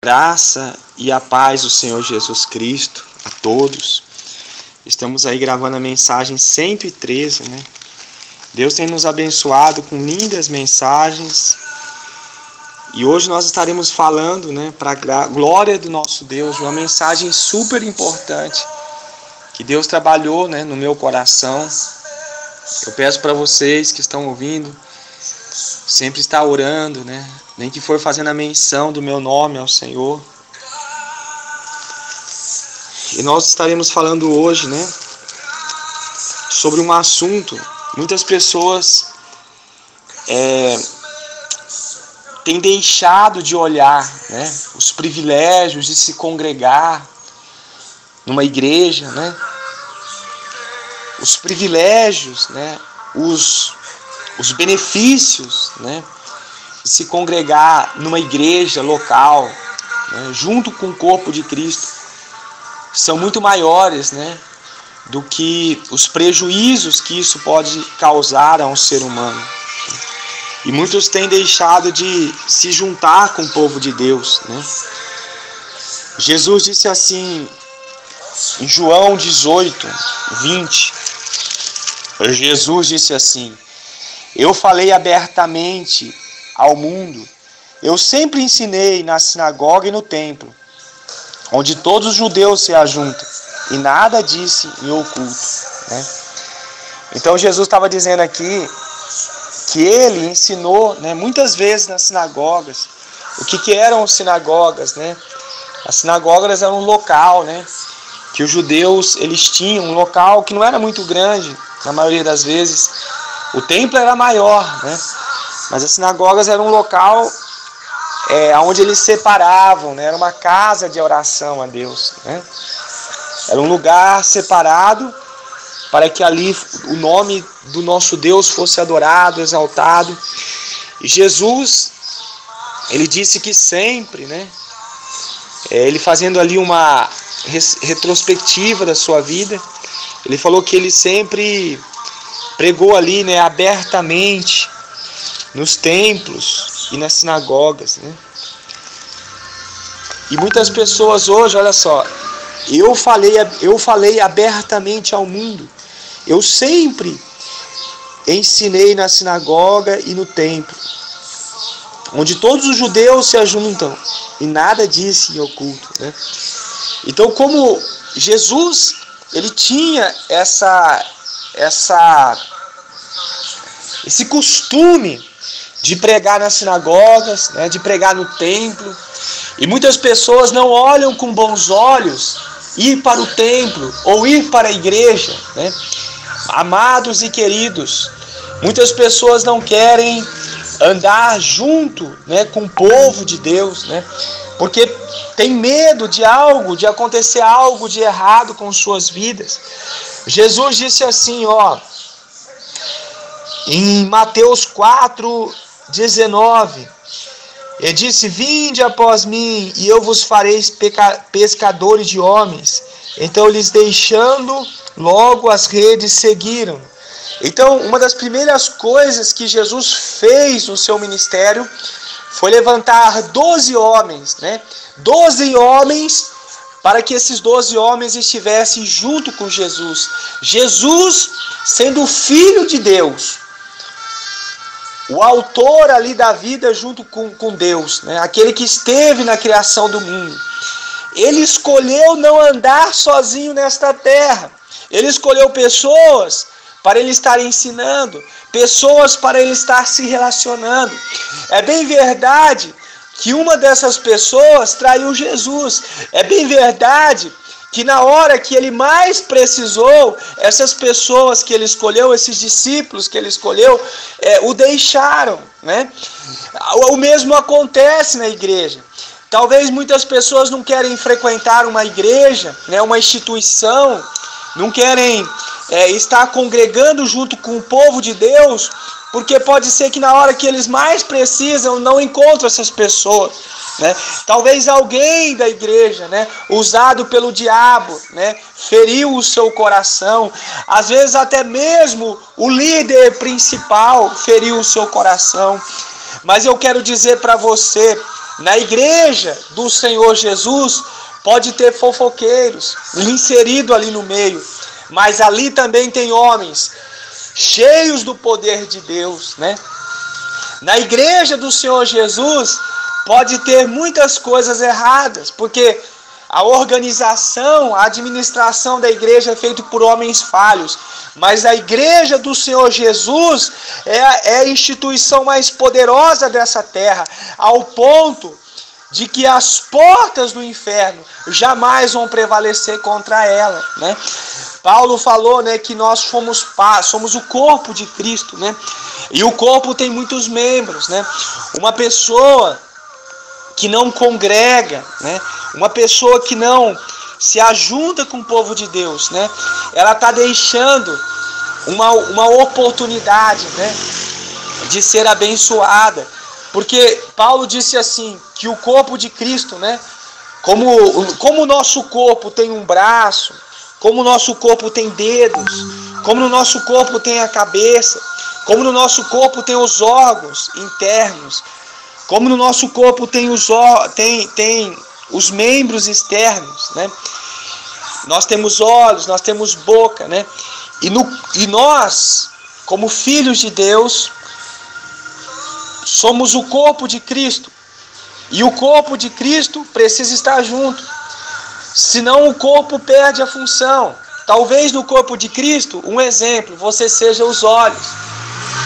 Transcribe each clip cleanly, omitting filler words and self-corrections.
Graça e a paz do Senhor Jesus Cristo a todos. Estamos aí gravando a mensagem 113, né? Deus tem nos abençoado com lindas mensagens. E hoje nós estaremos falando, né, para a glória do nosso Deus, uma mensagem super importante que Deus trabalhou, né, no meu coração. Eu peço para vocês que estão ouvindo, sempre estar orando, né? Nem que for fazendo a menção do meu nome ao Senhor. E nós estaremos falando hoje, né, sobre um assunto. Muitas pessoas têm deixado de olhar, né, os privilégios de se congregar numa igreja, né? Os privilégios, né, os benefícios, né, de se congregar numa igreja local, né, junto com o corpo de Cristo, são muito maiores, né, do que os prejuízos que isso pode causar a um ser humano. E muitos têm deixado de se juntar com o povo de Deus, né? Jesus disse assim em João 18, 20, Jesus disse assim: eu falei abertamente ao mundo, eu sempre ensinei na sinagoga e no templo, onde todos os judeus se ajuntam, e nada disse em oculto, né? Então Jesus estava dizendo aqui que ele ensinou, né, muitas vezes nas sinagogas. O que eram as sinagogas, né? As sinagogas eram um local, né, que os judeus eles tinham, um local que não era muito grande, na maioria das vezes. O templo era maior, né? Mas as sinagogas eram um local onde eles separavam, né? Era uma casa de oração a Deus, né? Era um lugar separado para que ali o nome do nosso Deus fosse adorado, exaltado. E Jesus, ele disse que sempre, né? Ele fazendo ali uma retrospectiva da sua vida, ele falou que ele sempre pregou ali, né, abertamente nos templos e nas sinagogas, né? E muitas pessoas hoje, olha só, eu falei abertamente ao mundo. Eu sempre ensinei na sinagoga e no templo, onde todos os judeus se ajuntam, e nada disse em oculto, né? Então, como Jesus, ele tinha esse costume de pregar nas sinagogas, né, de pregar no templo, e muitas pessoas não olham com bons olhos ir para o templo ou ir para a igreja, né? Amados e queridos, muitas pessoas não querem andar junto, né, com o povo de Deus, né? Porque tem medo de acontecer algo de errado com suas vidas. Jesus disse assim, ó, em Mateus 4, 19, ele disse: vinde após mim, e eu vos farei pescadores de homens. Então eles, deixando logo as redes, seguiram. Então, uma das primeiras coisas que Jesus fez no seu ministério foi levantar 12 homens, né? 12 homens, para que esses 12 homens estivessem junto com Jesus. Jesus, sendo o Filho de Deus, o autor ali da vida junto com Deus, né? Aquele que esteve na criação do mundo. Ele escolheu não andar sozinho nesta terra. Ele escolheu pessoas para ele estar ensinando, pessoas para ele estar se relacionando. É bem verdade que uma dessas pessoas traiu Jesus. É bem verdade que na hora que ele mais precisou, essas pessoas que ele escolheu, esses discípulos que ele escolheu, o deixaram, né? O mesmo acontece na igreja. Talvez muitas pessoas não querem frequentar uma igreja, né, uma instituição, não querem estar congregando junto com o povo de Deus, porque pode ser que na hora que eles mais precisam não encontram essas pessoas, né? Talvez alguém da igreja, né, usado pelo diabo, né, feriu o seu coração. Às vezes até mesmo o líder principal feriu o seu coração. Mas eu quero dizer para você, Na igreja do Senhor Jesus pode ter fofoqueiros inserido ali no meio, mas ali também tem homens cheios do poder de Deus, né? Na igreja do Senhor Jesus pode ter muitas coisas erradas, porque a organização, a administração da igreja é feita por homens falhos, mas a igreja do Senhor Jesus é a instituição mais poderosa dessa terra, ao ponto de que as portas do inferno jamais vão prevalecer contra ela, né? Paulo falou, né, que nós somos o corpo de Cristo, né? E o corpo tem muitos membros, né? Uma pessoa que não congrega, né? Uma pessoa que não se ajunta com o povo de Deus, né? Ela está deixando uma oportunidade, né, de ser abençoada. Porque Paulo disse assim, que o corpo de Cristo, né, como o nosso corpo tem um braço, como o nosso corpo tem dedos, como no nosso corpo tem a cabeça, como no nosso corpo tem os órgãos internos, como no nosso corpo tem os membros externos, né? Nós temos olhos, nós temos boca, né? E nós, como filhos de Deus, somos o corpo de Cristo. E o corpo de Cristo precisa estar junto. Senão o corpo perde a função. Talvez no corpo de Cristo, um exemplo, você seja os olhos.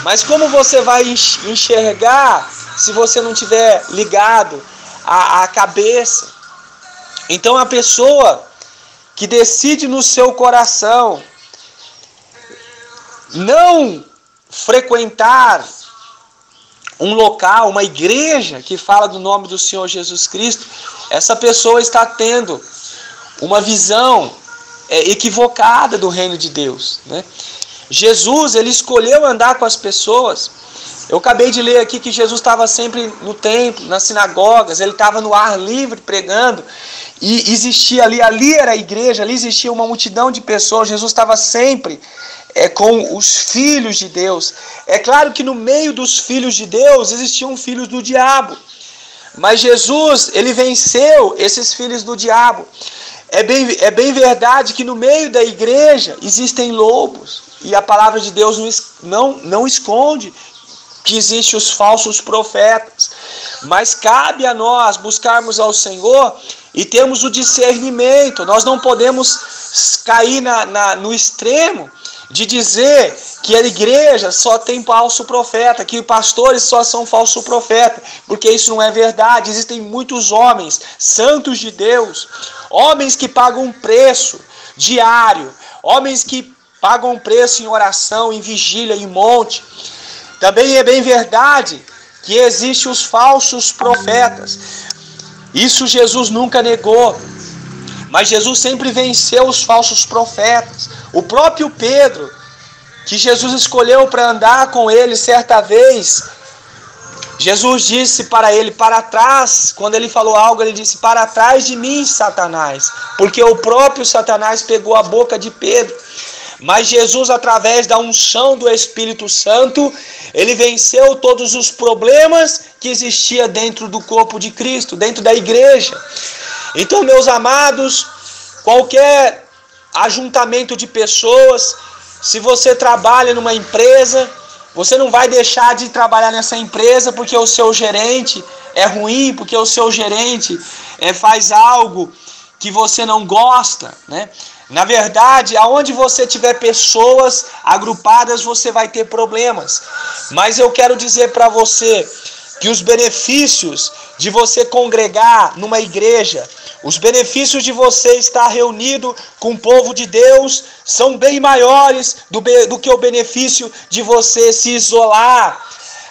Mas como você vai enxergar se você não tiver ligado à cabeça? Então a pessoa que decide no seu coração não frequentar um local, uma igreja que fala do nome do Senhor Jesus Cristo, essa pessoa está tendo uma visão equivocada do reino de Deus, né? Jesus, ele escolheu andar com as pessoas. Eu acabei de ler aqui que Jesus estava sempre no templo, nas sinagogas, ele estava no ar livre pregando, e existia ali era a igreja, ali existia uma multidão de pessoas. Jesus estava sempre com os filhos de Deus. É claro que no meio dos filhos de Deus existiam filhos do diabo, mas Jesus, ele venceu esses filhos do diabo. É bem verdade que no meio da igreja existem lobos, e a palavra de Deus não esconde que existem os falsos profetas, mas cabe a nós buscarmos ao Senhor e termos o discernimento. Nós não podemos cair no extremo de dizer que a igreja só tem falso profeta, que pastores só são falso profeta, porque isso não é verdade. Existem muitos homens santos de Deus, homens que pagam um preço diário, homens que pagam um preço em oração, em vigília, em monte. Também é bem verdade que existem os falsos profetas. Isso Jesus nunca negou, mas Jesus sempre venceu os falsos profetas. O próprio Pedro, que Jesus escolheu para andar com ele certa vez, Jesus disse para ele, para trás, quando ele falou algo, ele disse, para trás de mim, Satanás, porque o próprio Satanás pegou a boca de Pedro. Mas Jesus, através da unção do Espírito Santo, ele venceu todos os problemas que existiam dentro do corpo de Cristo, dentro da igreja. Então, meus amados, qualquer ajuntamento de pessoas, se você trabalha numa empresa, você não vai deixar de trabalhar nessa empresa porque o seu gerente é ruim, porque o seu gerente faz algo que você não gosta, né? Na verdade, aonde você tiver pessoas agrupadas, você vai ter problemas. Mas eu quero dizer para você que os benefícios de você congregar numa igreja, os benefícios de você estar reunido com o povo de Deus são bem maiores do que o benefício de você se isolar.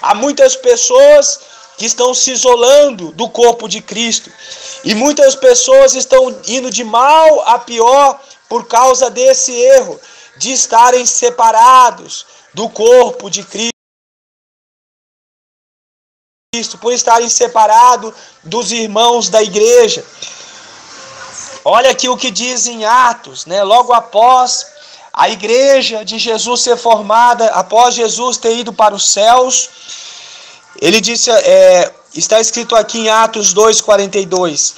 Há muitas pessoas que estão se isolando do corpo de Cristo. E muitas pessoas estão indo de mal a pior por causa desse erro de estarem separados do corpo de Cristo, por estarem separados dos irmãos da igreja. Olha aqui o que diz em Atos, né? Logo após a igreja de Jesus ser formada, após Jesus ter ido para os céus, ele disse, está escrito aqui em Atos 2:42,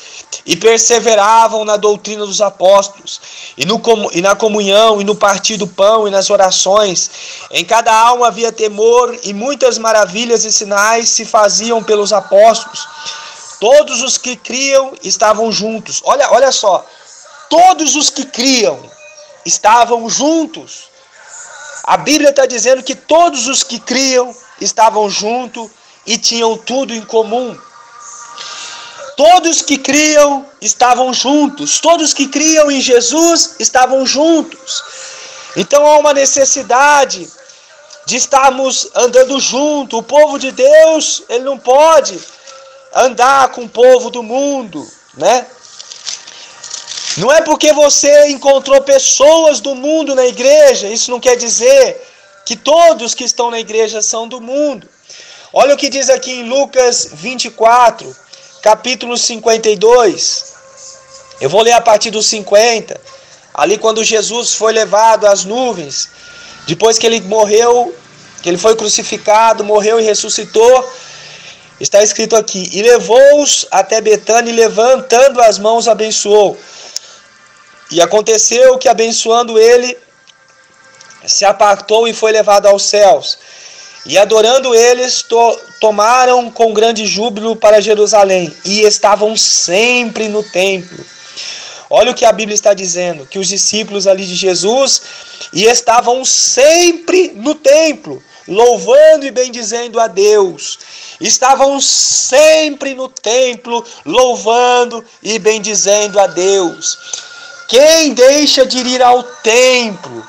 e perseveravam na doutrina dos apóstolos, e na comunhão, e no partir do pão, e nas orações. Em cada alma havia temor, e muitas maravilhas e sinais se faziam pelos apóstolos. Todos os que criam estavam juntos. Olha só, todos os que criam estavam juntos. A Bíblia está dizendo que todos os que criam estavam juntos e tinham tudo em comum. Todos que criam estavam juntos. Todos que criam em Jesus estavam juntos. Então há uma necessidade de estarmos andando junto. O povo de Deus, ele não pode andar com o povo do mundo, né? Não é porque você encontrou pessoas do mundo na igreja, isso não quer dizer que todos que estão na igreja são do mundo. Olha o que diz aqui em Lucas 24, capítulo 52. Eu vou ler a partir dos 50. Ali quando Jesus foi levado às nuvens, depois que ele morreu, que ele foi crucificado, morreu e ressuscitou, está escrito aqui: e levou-os até Betânia, e levantando as mãos abençoou. E aconteceu que, abençoando ele, se apartou e foi levado aos céus. E adorando eles, tomaram com grande júbilo para Jerusalém, e estavam sempre no templo. Olha o que a Bíblia está dizendo, que os discípulos ali de Jesus, e estavam sempre no templo, louvando e bendizendo a Deus. Estavam sempre no templo, louvando e bendizendo a Deus. Quem deixa de ir ao templo,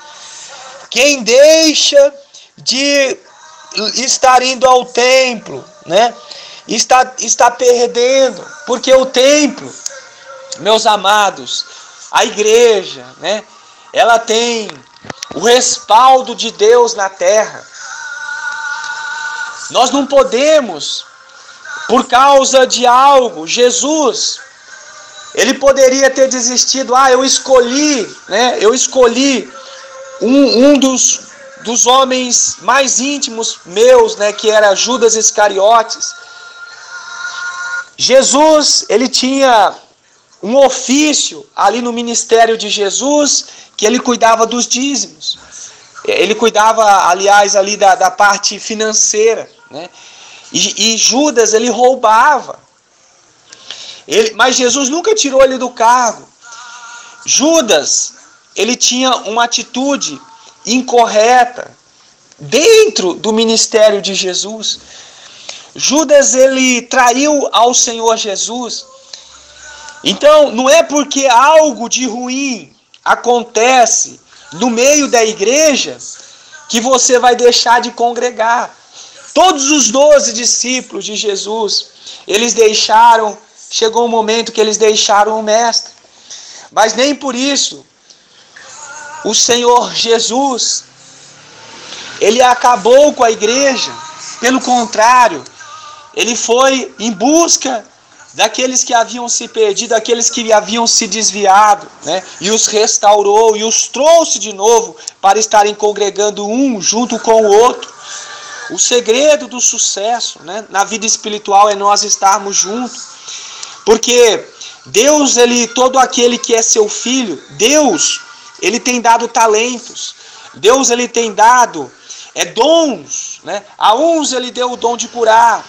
quem deixa de estar indo ao templo, né, está perdendo, porque o templo, meus amados, a igreja, né, ela tem o respaldo de Deus na terra. Nós não podemos, por causa de algo, Jesus, ele poderia ter desistido. Eu escolhi um dos homens mais íntimos meus, né, que era Judas Iscariotes. Jesus, ele tinha um ofício ali no ministério de Jesus, que ele cuidava dos dízimos. Ele cuidava, aliás, ali da parte financeira, né? E Judas, ele roubava. Mas Jesus nunca tirou ele do cargo. Judas, ele tinha uma atitude incorreta dentro do ministério de Jesus. Judas, ele traiu ao Senhor Jesus. Então, não é porque algo de ruim acontece no meio da igreja que você vai deixar de congregar. Todos os 12 discípulos de Jesus, chegou um momento que eles deixaram o mestre. Mas nem por isso o Senhor Jesus, ele acabou com a igreja. Pelo contrário, ele foi em busca daqueles que haviam se perdido, daqueles que haviam se desviado, né? E os restaurou e os trouxe de novo para estarem congregando um junto com o outro. O segredo do sucesso, né, na vida espiritual é nós estarmos juntos. Porque Deus, todo aquele que é seu filho, Deus, ele tem dado talentos. Deus, ele tem dado dons, né? A uns ele deu o dom de curar,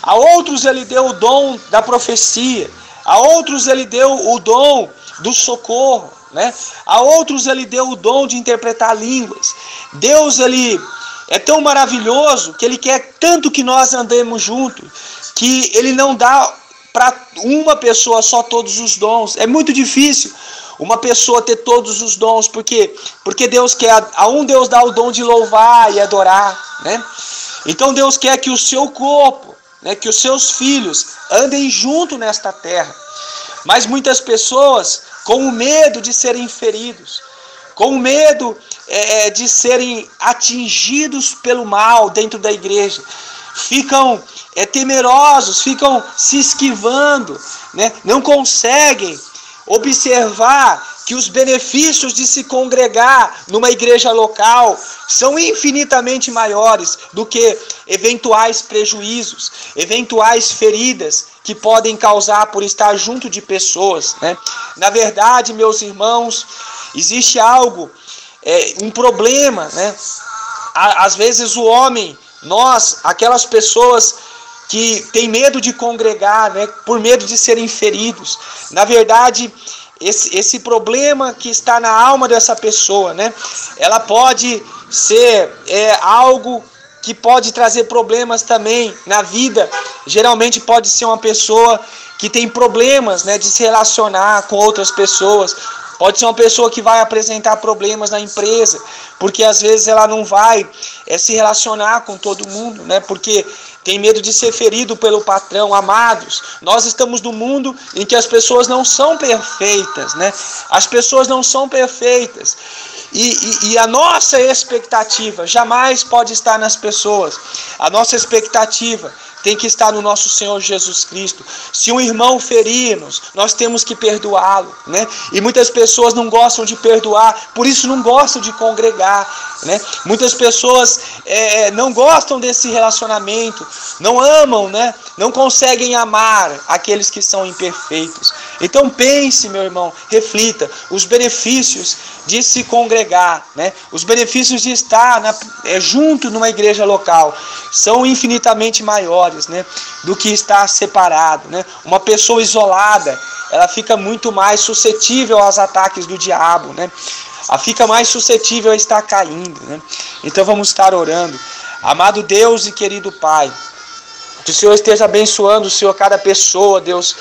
a outros ele deu o dom da profecia, a outros ele deu o dom do socorro, né? A outros ele deu o dom de interpretar línguas. Deus, ele é tão maravilhoso que ele quer tanto que nós andemos juntos, que ele não dá para uma pessoa só todos os dons. É muito difícil uma pessoa ter todos os dons, porque Deus quer, a um Deus dá o dom de louvar e adorar, né? Então Deus quer que o seu corpo, né, que os seus filhos andem junto nesta terra. Mas muitas pessoas, com o medo de serem feridos, com o medo de serem atingidos pelo mal dentro da igreja, ficam temerosos, ficam se esquivando, né? Não conseguem observar que os benefícios de se congregar numa igreja local são infinitamente maiores do que eventuais prejuízos, eventuais feridas que podem causar por estar junto de pessoas, né? Na verdade, meus irmãos, existe algo, um problema, né? Às vezes o homem, aquelas pessoas que têm medo de congregar, né, por medo de serem feridos, na verdade, esse problema que está na alma dessa pessoa, né, ela pode ser algo que pode trazer problemas também na vida. Geralmente pode ser uma pessoa que tem problemas, né, de se relacionar com outras pessoas. Pode ser uma pessoa que vai apresentar problemas na empresa, porque às vezes ela não vai se relacionar com todo mundo, né? Porque tem medo de ser ferido pelo patrão. Amados, nós estamos num mundo em que as pessoas não são perfeitas, né? As pessoas não são perfeitas. E a nossa expectativa jamais pode estar nas pessoas. A nossa expectativa tem que estar no nosso Senhor Jesus Cristo. Se um irmão ferir-nos, nós temos que perdoá-lo, né? E muitas pessoas não gostam de perdoar, por isso não gostam de congregar, né? Muitas pessoas não gostam desse relacionamento, não amam, né? Não conseguem amar aqueles que são imperfeitos. Então pense, meu irmão, reflita, os benefícios de se congregar, né? Os benefícios de estar junto numa igreja local são infinitamente maiores, né, do que estar separado, né? Uma pessoa isolada, ela fica muito mais suscetível aos ataques do diabo, né? Ela fica mais suscetível a estar caindo, né? Então vamos estar orando. Amado Deus e querido Pai, que o Senhor esteja abençoando, Senhor, cada pessoa, Deus,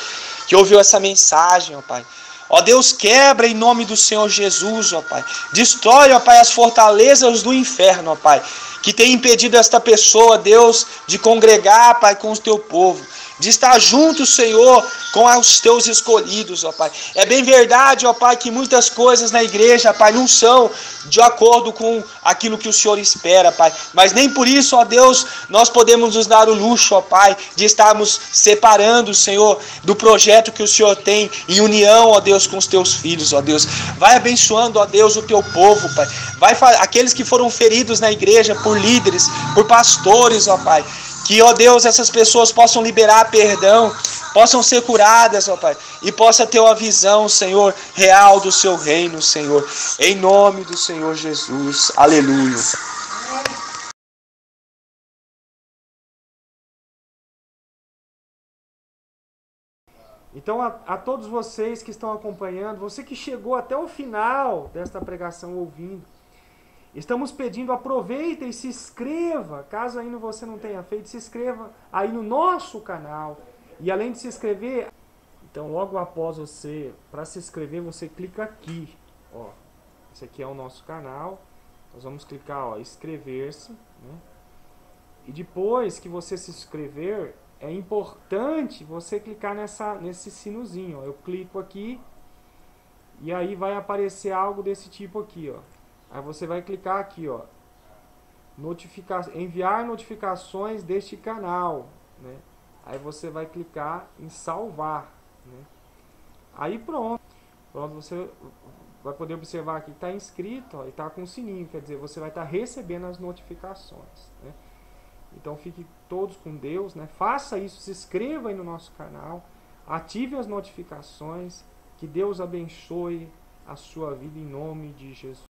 que ouviu essa mensagem, ó Pai. Ó Deus, quebra em nome do Senhor Jesus, ó Pai. Destrói, ó Pai, as fortalezas do inferno, ó Pai, que tem impedido esta pessoa, Deus, de congregar, Pai, com o teu povo, de estar junto, Senhor, com os teus escolhidos, ó Pai. É bem verdade, ó Pai, que muitas coisas na igreja, Pai, não são de acordo com aquilo que o Senhor espera, Pai. Mas nem por isso, ó Deus, nós podemos nos dar o luxo, ó Pai, de estarmos separando, Senhor, do projeto que o Senhor tem em união, ó Deus, com os teus filhos, ó Deus. Vai abençoando, ó Deus, o teu povo, Pai. Aqueles que foram feridos na igreja por líderes, por pastores, ó Pai. Que, ó Deus, essas pessoas possam liberar perdão, possam ser curadas, ó Pai, e possa ter uma visão, Senhor, real do seu reino, Senhor. Em nome do Senhor Jesus. Aleluia. Então, a todos vocês que estão acompanhando, você que chegou até o final desta pregação ouvindo, estamos pedindo, aproveita e se inscreva, caso ainda você não tenha feito, se inscreva aí no nosso canal. E além de se inscrever, então logo após você, para se inscrever, você clica aqui, ó. Esse aqui é o nosso canal. Nós vamos clicar, ó, inscrever-se, né? E depois que você se inscrever, é importante você clicar nesse sinozinho, ó. Eu clico aqui e aí vai aparecer algo desse tipo aqui, ó. Aí você vai clicar aqui, ó, enviar notificações deste canal, né? Aí você vai clicar em salvar, né? Aí pronto, você vai poder observar aqui que está inscrito, ó, e está com o sininho, quer dizer, você vai estar recebendo as notificações, né? Então fiquem todos com Deus, né? Faça isso, se inscreva aí no nosso canal, ative as notificações, que Deus abençoe a sua vida em nome de Jesus.